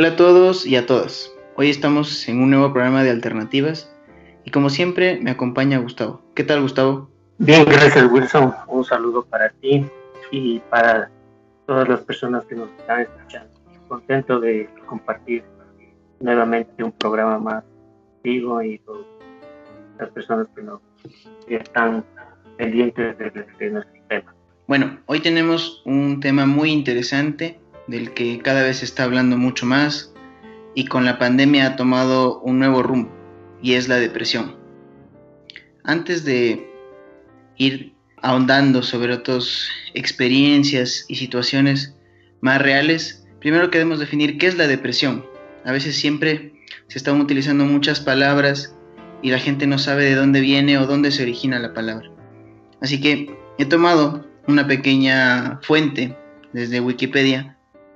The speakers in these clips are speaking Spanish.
Hola a todos y a todas. Hoy estamos en un nuevo programa de Alternativas y como siempre me acompaña Gustavo. ¿Qué tal, Gustavo? Bien, gracias, Wilson. Un saludo para ti y para todas las personas que nos están escuchando. Contento de compartir nuevamente un programa más contigo y todas las personas que están pendientes de nuestro tema. Bueno, hoy tenemos un tema muy interesante del que cada vez se está hablando mucho más y con la pandemia ha tomado un nuevo rumbo y es la depresión. Antes de ir ahondando sobre otras experiencias y situaciones más reales, primero queremos definir qué es la depresión. A veces siempre se están utilizando muchas palabras y la gente no sabe de dónde viene o dónde se origina la palabra. Así que he tomado una pequeña fuente desde Wikipedia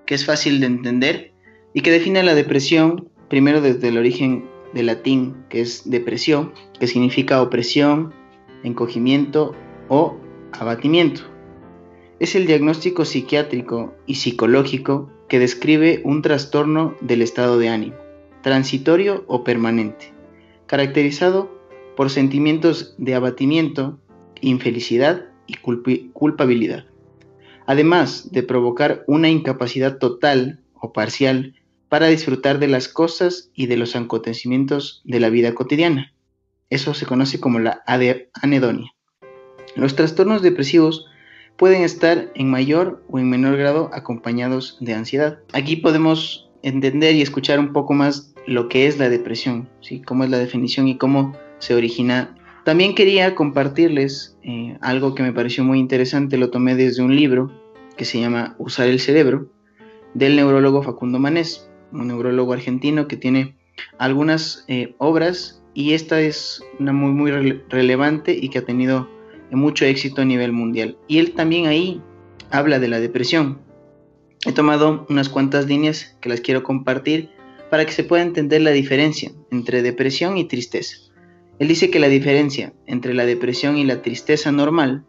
que es fácil de entender y que define la depresión primero desde el origen del latín, que es depresión, que significa opresión, encogimiento o abatimiento. Es el diagnóstico psiquiátrico y psicológico que describe un trastorno del estado de ánimo, transitorio o permanente, caracterizado por sentimientos de abatimiento, infelicidad y culpabilidad, además de provocar una incapacidad total o parcial para disfrutar de las cosas y de los acontecimientos de la vida cotidiana. Eso se conoce como la anedonia. Los trastornos depresivos pueden estar en mayor o en menor grado acompañados de ansiedad. Aquí podemos entender y escuchar un poco más lo que es la depresión, ¿sí? Cómo es la definición y cómo se origina. También quería compartirles algo que me pareció muy interesante, lo tomé desde un libro que se llama Usar el cerebro, del neurólogo Facundo Manés, un neurólogo argentino que tiene algunas obras y esta es una muy relevante y que ha tenido mucho éxito a nivel mundial. Y él también ahí habla de la depresión. He tomado unas cuantas líneas que las quiero compartir para que se pueda entender la diferencia entre depresión y tristeza. Él dice que la diferencia entre la depresión y la tristeza normal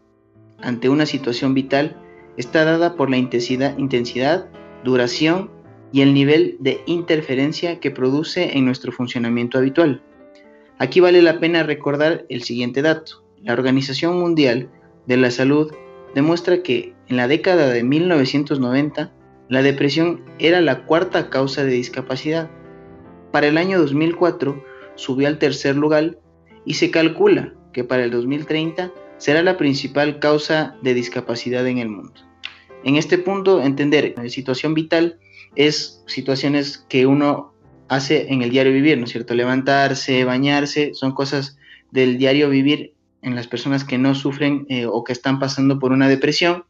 ante una situación vital está dada por la intensidad, duración y el nivel de interferencia que produce en nuestro funcionamiento habitual. Aquí vale la pena recordar el siguiente dato. La Organización Mundial de la Salud demuestra que en la década de 1990 la depresión era la cuarta causa de discapacidad. Para el año 2004 subió al tercer lugar y se calcula que para el 2030 será la principal causa de discapacidad en el mundo. En este punto, entender la situación vital es situaciones que uno hace en el diario vivir, ¿no es cierto? Levantarse, bañarse, son cosas del diario vivir en las personas que no sufren o que están pasando por una depresión.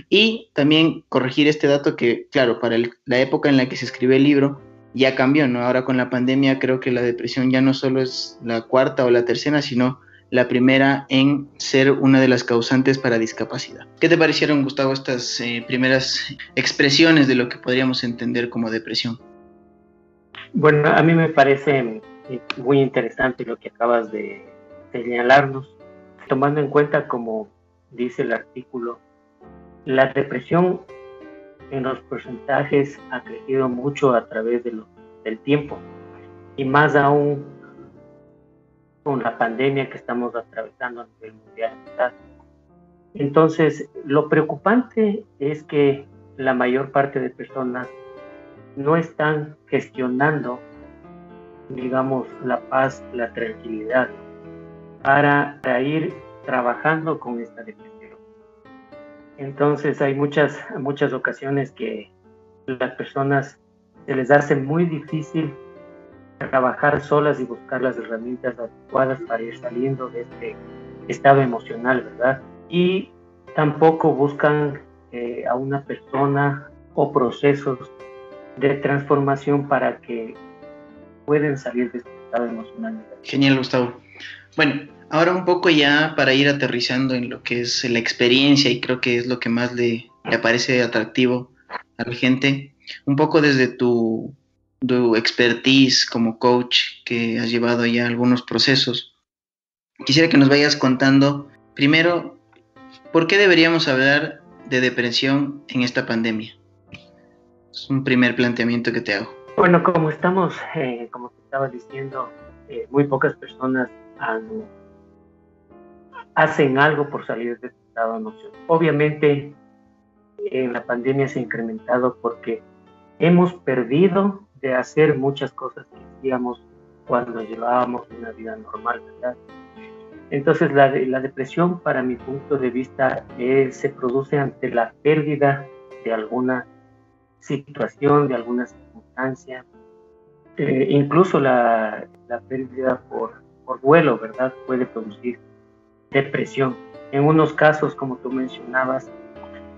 Y también corregir este dato que, claro, para la época en la que se escribe el libro ya cambió, ¿no? Ahora con la pandemia creo que la depresión ya no solo es la cuarta o la tercera, sino la primera en ser una de las causantes para discapacidad. ¿Qué te parecieron, Gustavo, estas primeras expresiones de lo que podríamos entender como depresión? Bueno, a mí me parece muy interesante lo que acabas de señalarnos, tomando en cuenta, como dice el artículo, la depresión en los porcentajes ha crecido mucho a través del tiempo y más aún con la pandemia que estamos atravesando a nivel mundial. Entonces, lo preocupante es que la mayor parte de personas no están gestionando, digamos, la paz, la tranquilidad para ir trabajando con esta depresión. Entonces hay muchas ocasiones que las personas se les hace muy difícil trabajar solas y buscar las herramientas adecuadas para ir saliendo de este estado emocional, ¿verdad? Y tampoco buscan a una persona o procesos de transformación para que puedan salir de este estado emocional. Genial, Gustavo. Bueno, ahora un poco ya para ir aterrizando en lo que es la experiencia y creo que es lo que más le parece atractivo a la gente, un poco desde tu expertise como coach que has llevado ya algunos procesos, quisiera que nos vayas contando primero, ¿por qué deberíamos hablar de depresión en esta pandemia? Es un primer planteamiento que te hago. Bueno, como estamos, como te estaba diciendo, muy pocas personas hacen algo por salir de este estado emocional. Obviamente, en la pandemia se ha incrementado porque hemos perdido de hacer muchas cosas que hacíamos cuando llevábamos una vida normal, ¿verdad? Entonces, la depresión, para mi punto de vista, se produce ante la pérdida de alguna situación, de alguna circunstancia, incluso la pérdida por duelo, ¿verdad? Puede producir depresión. En unos casos, como tú mencionabas,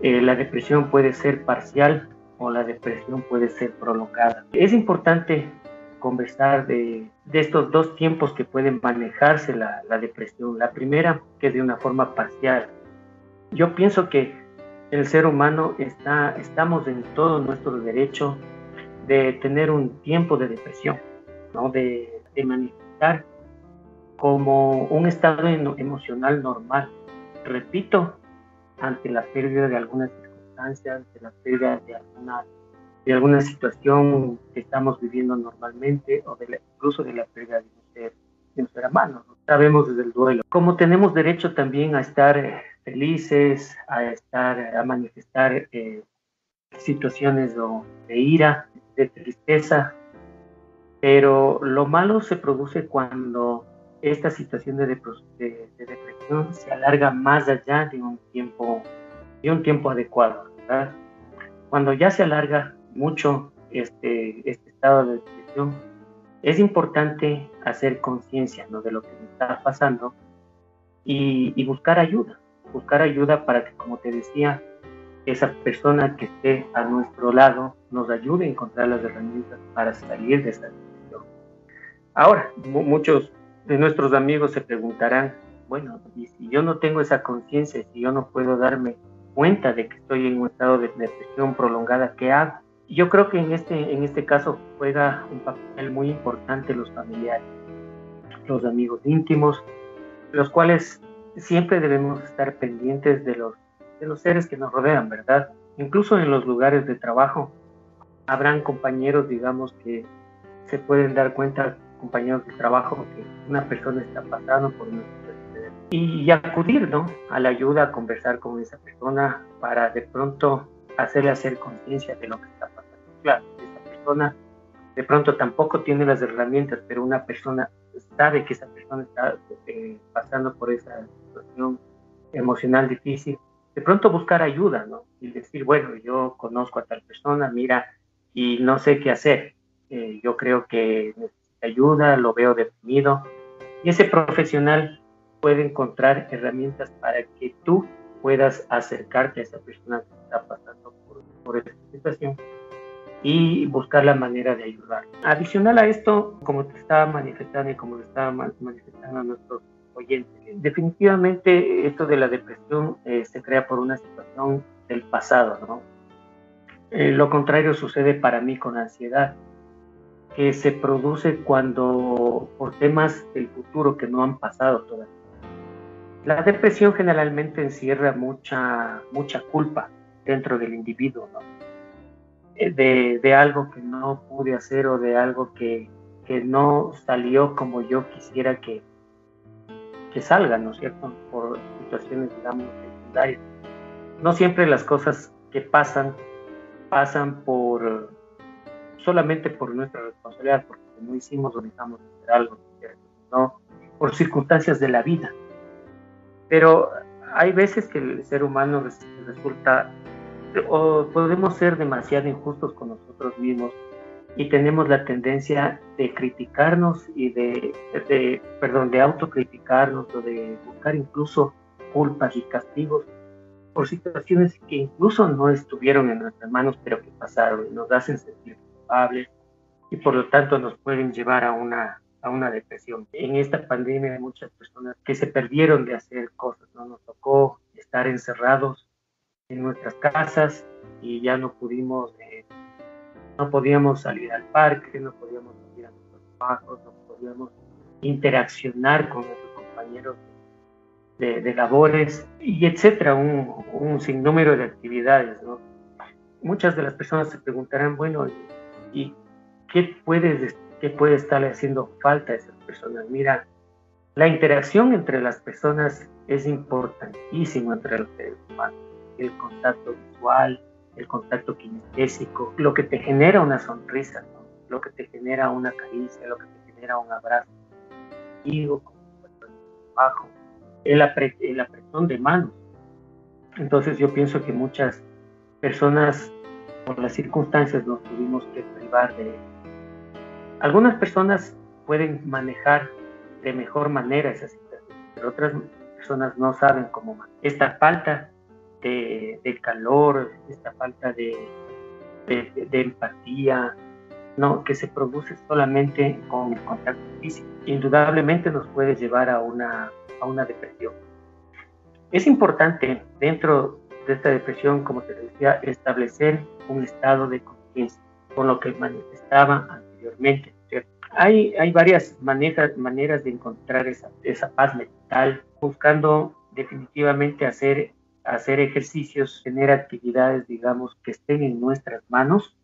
la depresión puede ser parcial o la depresión puede ser prolongada. Es importante conversar de estos dos tiempos que pueden manejarse la depresión. La primera, que es de una forma parcial. Yo pienso que el ser humano estamos en todo nuestro derecho de tener un tiempo de depresión, ¿no? De manifestar como un estado emocional normal. Repito, ante la pérdida de algunas circunstancias, ante la pérdida de alguna situación que estamos viviendo normalmente o incluso de la pérdida de un ser amado. ¿No? Sabemos desde el duelo. Como tenemos derecho también a estar felices, a manifestar situaciones de ira, de tristeza, pero lo malo se produce cuando esta situación de depresión se alarga más allá de un tiempo adecuado, ¿verdad? Cuando ya se alarga mucho este estado de depresión, es importante hacer conciencia, ¿no? De lo que me está pasando y buscar ayuda para que, como te decía, esa persona que esté a nuestro lado nos ayude a encontrar las herramientas para salir de esa depresión. Ahora, muchos de nuestros amigos se preguntarán, bueno, y si yo no tengo esa conciencia, si yo no puedo darme cuenta de que estoy en un estado de depresión prolongada, ¿qué hago? Yo creo que en este caso juega un papel muy importante los familiares, los amigos íntimos, los cuales siempre debemos estar pendientes de los seres que nos rodean, ¿verdad? Incluso en los lugares de trabajo habrán compañeros, digamos, que se pueden dar cuenta, compañeros de trabajo, que una persona está pasando por una situación y acudir, ¿no? A la ayuda, a conversar con esa persona para de pronto hacerle hacer conciencia de lo que está pasando. Claro, esa persona de pronto tampoco tiene las herramientas, pero una persona sabe que esa persona está pasando por esa situación emocional difícil, de pronto buscar ayuda, ¿no? Y decir, bueno, yo conozco a tal persona, mira, y no sé qué hacer. Yo creo que necesita ayuda, lo veo deprimido. Y ese profesional puede encontrar herramientas para que tú puedas acercarte a esa persona que está pasando por esta situación y buscar la manera de ayudar. Adicional a esto, como te estaba manifestando y como lo estaba manifestando a nuestros oyentes, definitivamente esto de la depresión se crea por una situación del pasado, ¿no? Lo contrario sucede para mí con la ansiedad, que se produce cuando por temas del futuro que no han pasado todavía. La depresión generalmente encierra mucha culpa dentro del individuo, ¿no? De algo que no pude hacer o de algo que no salió como yo quisiera que salga, ¿no es cierto? Por situaciones, digamos, secundarias. No siempre las cosas que pasan solamente por nuestra responsabilidad, porque no hicimos o dejamos de hacer algo, ¿cierto? No por circunstancias de la vida. Pero hay veces que el ser humano resulta, o podemos ser demasiado injustos con nosotros mismos y tenemos la tendencia de criticarnos y de autocriticarnos o de buscar incluso culpas y castigos por situaciones que incluso no estuvieron en nuestras manos, pero que pasaron y nos hacen sentir culpables y por lo tanto nos pueden llevar a una depresión. En esta pandemia hay muchas personas que se perdieron de hacer cosas, ¿no? Nos tocó estar encerrados en nuestras casas y ya no podíamos salir al parque, no podíamos salir a nuestros trabajos, no podíamos interaccionar con nuestros compañeros de labores y etcétera, un sinnúmero de actividades, ¿no? Muchas de las personas se preguntarán, bueno, ¿y qué puede estarle haciendo falta a esas personas? Mira, la interacción entre las personas es importantísimo entre los seres humanos. El contacto visual, el contacto kinestésico, lo que te genera una sonrisa, ¿no? Lo que te genera una caricia, lo que te genera un abrazo, amigo, bajo, el apretón de manos. Entonces yo pienso que muchas personas, por las circunstancias, nos tuvimos que privar de... Algunas personas pueden manejar de mejor manera esa situación, pero otras personas no saben cómo manejar. Esta falta de calor, esta falta de empatía, no, que se produce solamente con el contacto físico, indudablemente nos puede llevar a una depresión. Es importante dentro de esta depresión, como te decía, establecer un estado de conciencia, con lo que manifestaba anteriormente, ¿cierto? Hay varias maneras de encontrar esa paz mental, buscando definitivamente hacer ejercicios, tener actividades, digamos, que estén en nuestras manos,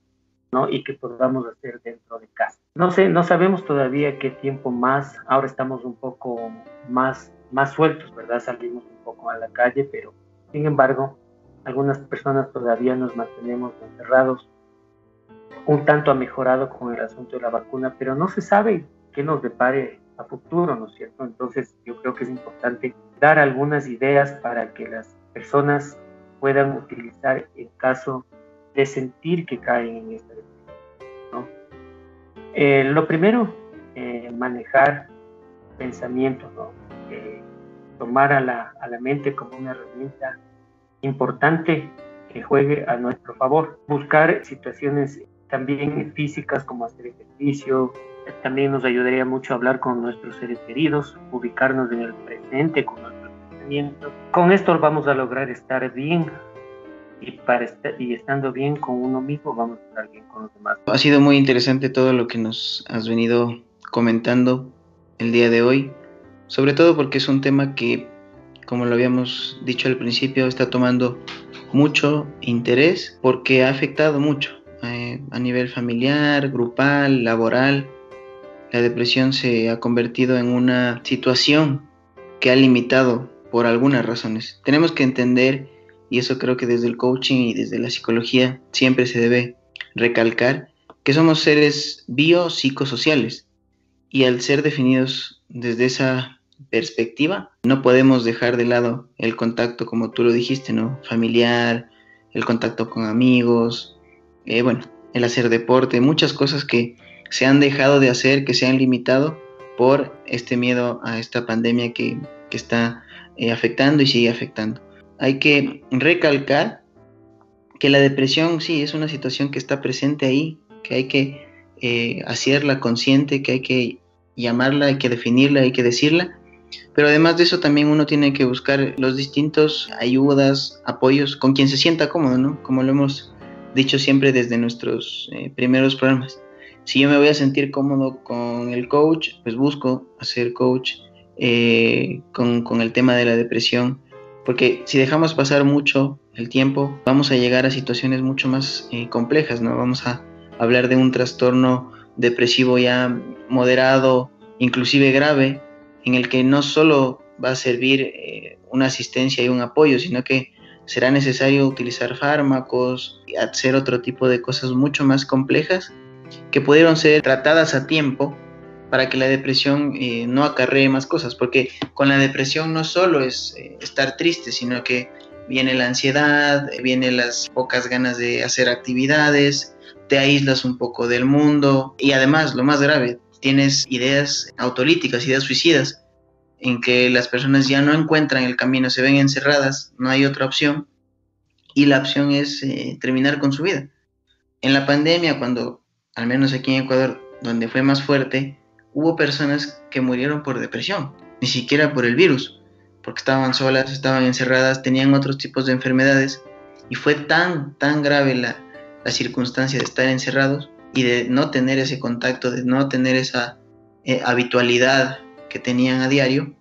¿no? Y que podamos hacer dentro de casa. No sé, no sabemos todavía qué tiempo más. Ahora estamos un poco más sueltos, ¿verdad? Salimos un poco a la calle, pero sin embargo, algunas personas todavía nos mantenemos encerrados. Un tanto ha mejorado con el asunto de la vacuna, pero no se sabe qué nos depare a futuro, ¿no es cierto? Entonces, yo creo que es importante dar algunas ideas para que las personas puedan utilizar en caso de sentir que caen en esta depresión, ¿no? Lo primero, manejar pensamientos, ¿no? Tomar a la mente como una herramienta importante que juegue a nuestro favor. Buscar situaciones también físicas como hacer ejercicio. También nos ayudaría mucho a hablar con nuestros seres queridos, ubicarnos en el presente con nuestros pensamientos. Con esto vamos a lograr estar bien. Y estando bien con uno mismo, vamos a estar bien con los demás. Ha sido muy interesante todo lo que nos has venido comentando el día de hoy, sobre todo porque es un tema que, como lo habíamos dicho al principio, está tomando mucho interés porque ha afectado mucho a nivel familiar, grupal, laboral. La depresión se ha convertido en una situación que ha limitado por algunas razones. Tenemos que entender, y eso creo que desde el coaching y desde la psicología siempre se debe recalcar, que somos seres biopsicosociales, y al ser definidos desde esa perspectiva, no podemos dejar de lado el contacto, como tú lo dijiste, ¿no? Familiar, el contacto con amigos, el hacer deporte, muchas cosas que se han dejado de hacer, que se han limitado por este miedo a esta pandemia que está afectando y sigue afectando. Hay que recalcar que la depresión sí es una situación que está presente ahí, que hay que hacerla consciente, que hay que llamarla, hay que definirla, hay que decirla, pero además de eso también uno tiene que buscar los distintos ayudas, apoyos con quien se sienta cómodo, ¿no? Como lo hemos dicho siempre desde nuestros primeros programas. Si yo me voy a sentir cómodo con el coach, pues busco hacer coach con el tema de la depresión, porque si dejamos pasar mucho el tiempo, vamos a llegar a situaciones mucho más complejas, ¿no? Vamos a hablar de un trastorno depresivo ya moderado, inclusive grave, en el que no solo va a servir una asistencia y un apoyo, sino que será necesario utilizar fármacos y hacer otro tipo de cosas mucho más complejas que pudieron ser tratadas a tiempo para que la depresión no acarree más cosas, porque con la depresión no solo es estar triste, sino que viene la ansiedad, vienen las pocas ganas de hacer actividades, te aíslas un poco del mundo y además, lo más grave, tienes ideas autolíticas, ideas suicidas, en que las personas ya no encuentran el camino, se ven encerradas, no hay otra opción y la opción es terminar con su vida. En la pandemia, cuando, al menos aquí en Ecuador, donde fue más fuerte, hubo personas que murieron por depresión, ni siquiera por el virus, porque estaban solas, estaban encerradas, tenían otros tipos de enfermedades y fue tan grave la circunstancia de estar encerrados y de no tener ese contacto, de no tener esa habitualidad que tenían a diario,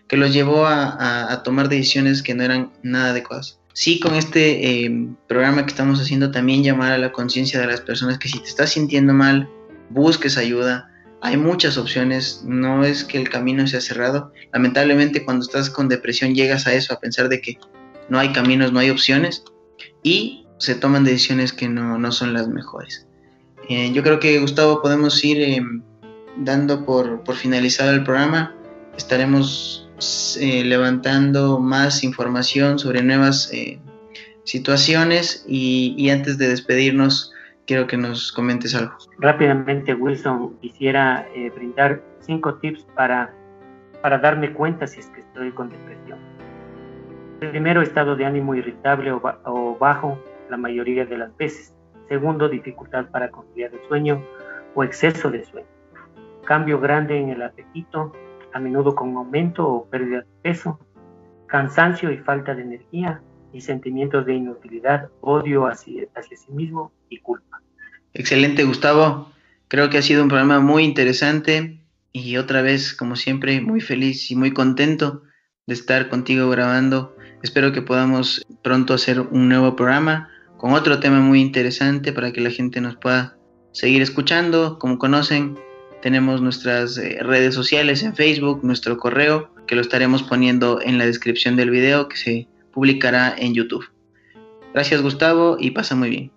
que los llevó a tomar decisiones que no eran nada adecuadas. Sí, con este programa que estamos haciendo también llamar a la conciencia de las personas que si te estás sintiendo mal, busques ayuda. Hay muchas opciones, no es que el camino sea cerrado. Lamentablemente cuando estás con depresión llegas a eso, a pensar de que no hay caminos, no hay opciones y se toman decisiones que no son las mejores. Yo creo que, Gustavo, podemos ir dando por finalizado el programa. Estaremos levantando más información sobre nuevas situaciones y antes de despedirnos quiero que nos comentes algo. Rápidamente, Wilson, quisiera brindar 5 tips para darme cuenta si es que estoy con depresión. Primero, estado de ánimo irritable o bajo la mayoría de las veces. Segundo, dificultad para conciliar el sueño o exceso de sueño. Cambio grande en el apetito, a menudo con aumento o pérdida de peso. Cansancio y falta de energía y sentimientos de inutilidad, odio hacia sí mismo y culpa. Excelente, Gustavo. Creo que ha sido un programa muy interesante y otra vez, como siempre, muy feliz y muy contento de estar contigo grabando. Espero que podamos pronto hacer un nuevo programa con otro tema muy interesante para que la gente nos pueda seguir escuchando. Como conocen, tenemos nuestras redes sociales en Facebook, nuestro correo, que lo estaremos poniendo en la descripción del video que se publicará en YouTube. Gracias, Gustavo, y pasa muy bien.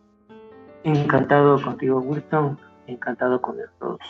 Encantado contigo, Wilson. Encantado con todos.